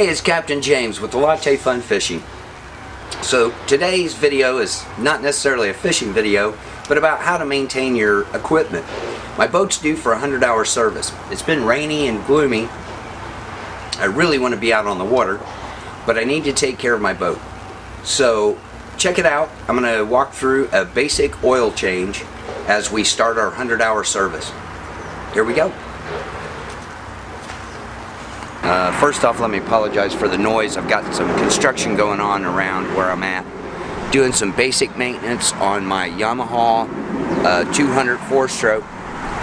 Hey, it's Captain James with the Latte Fun Fishing. So today's video is not necessarily a fishing video, but about how to maintain your equipment. My boat's due for a 100-hour service. It's been rainy and gloomy. I really want to be out on the water, but I need to take care of my boat. So check it out. I'm going to walk through a basic oil change as we start our 100-hour service. Here we go. First off, let me apologize for the noise. I've got some construction going on around where I'm at. Doing some basic maintenance on my Yamaha 200 4-stroke,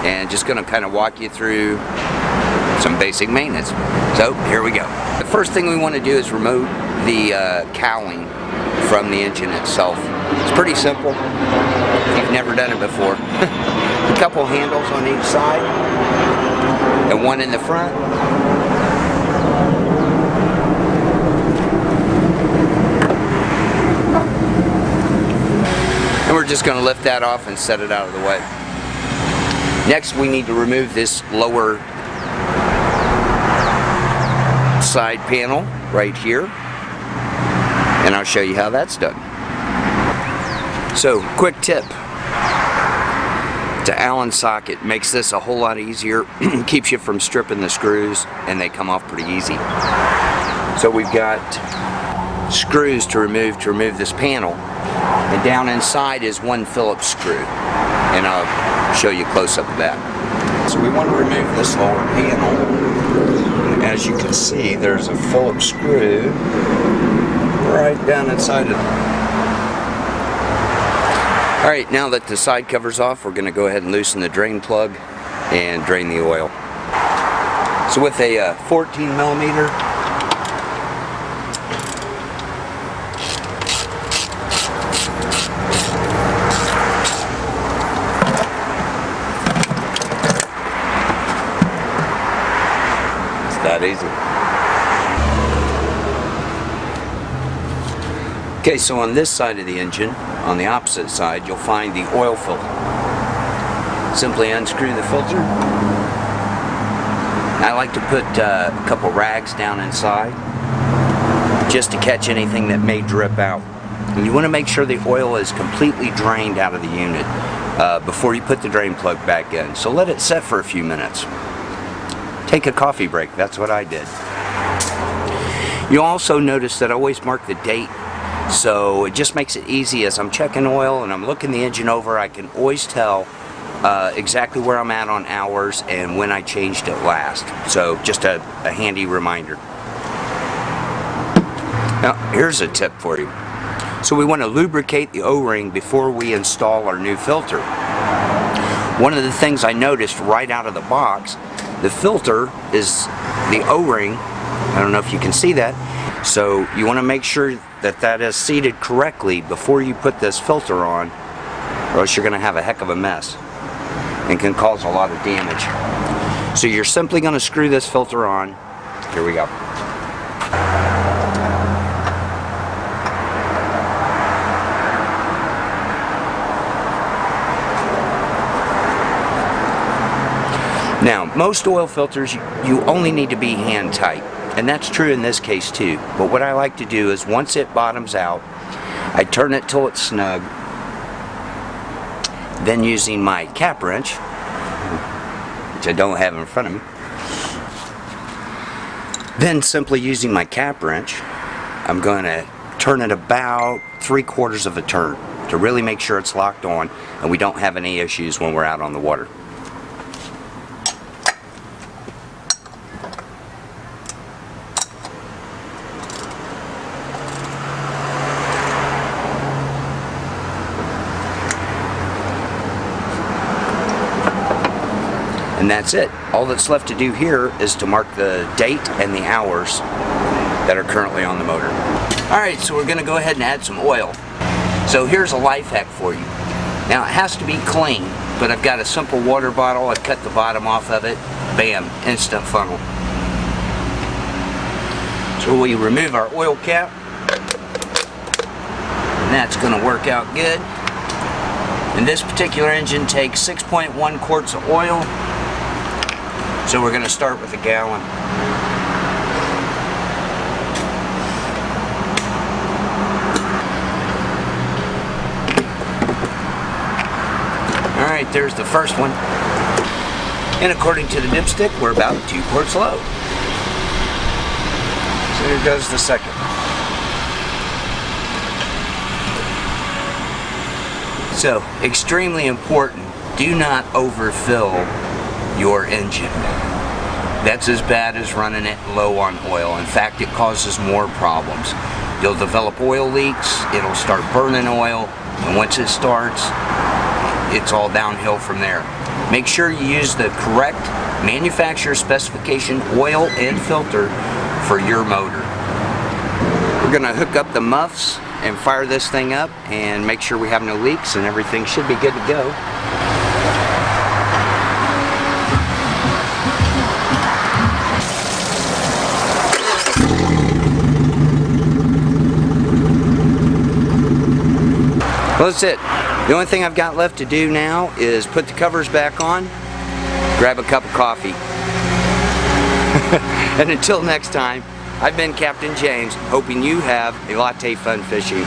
and just going to kind of walk you through some basic maintenance. So here we go. The first thing we want to do is remove the cowling from the engine itself. It's pretty simple if you've never done it before. A couple handles on each side and one in the front. And we're just going to lift that off and set it out of the way. Next, we need to remove this lower side panel right here, and I'll show you how that's done. So, quick tip. The Allen socket makes this a whole lot easier. Keeps you from stripping the screws, and they come off pretty easy. So we've got screws to remove this panel, and down inside is one Phillips screw, and I'll show you close up of that. So we want to remove this lower panel, and as you can see, there's a Phillips screw right down inside of it. Alright, now that the side cover's off, we're going to go ahead and loosen the drain plug and drain the oil. So with a 14 millimeter that easy. Okay, so on this side of the engine, on the opposite side, you'll find the oil filter. Simply unscrew the filter. I like to put a couple rags down inside just to catch anything that may drip out. And you want to make sure the oil is completely drained out of the unit before you put the drain plug back in. So let it set for a few minutes. Take a coffee break. That's what I did. You'll also notice that I always mark the date, so it just makes it easy. As I'm checking oil and I'm looking the engine over, I can always tell exactly where I'm at on hours and when I changed it last. So just a handy reminder. Now here's a tip for you. So we want to lubricate the O-ring before we install our new filter. One of the things I noticed right out of the box, the filter is the O-ring. I don't know if you can see that. So you want to make sure that that is seated correctly before you put this filter on, or else you're going to have a heck of a mess and can cause a lot of damage. So you're simply going to screw this filter on. Here we go. Now, most oil filters, you only need to be hand tight, and that's true in this case too. But what I like to do is once it bottoms out, I turn it till it's snug. Then using my cap wrench, which I don't have in front of me, then simply using my cap wrench, I'm going to turn it about 3/4 of a turn to really make sure it's locked on and we don't have any issues when we're out on the water. And that's it. All that's left to do here is to mark the date and the hours that are currently on the motor. Alright, so we're going to go ahead and add some oil. So here's a life hack for you. Now it has to be clean, but I've got a simple water bottle. I've cut the bottom off of it. Bam, instant funnel. So we remove our oil cap, and that's going to work out good. And this particular engine takes 6.1 quarts of oil. So we're going to start with a gallon. Alright, there's the first one. And according to the dipstick, we're about 2 quarts low. So here goes the second. So, extremely important, do not overfill your engine. That's as bad as running it low on oil. In fact, it causes more problems. You'll develop oil leaks, it'll start burning oil, and once it starts, it's all downhill from there. Make sure you use the correct manufacturer specification oil and filter for your motor. We're gonna hook up the muffs and fire this thing up and make sure we have no leaks, and everything should be good to go. Well, that's it. The only thing I've got left to do now is put the covers back on, grab a cup of coffee. And until next time, I've been Captain James, hoping you have a latte fun fishing.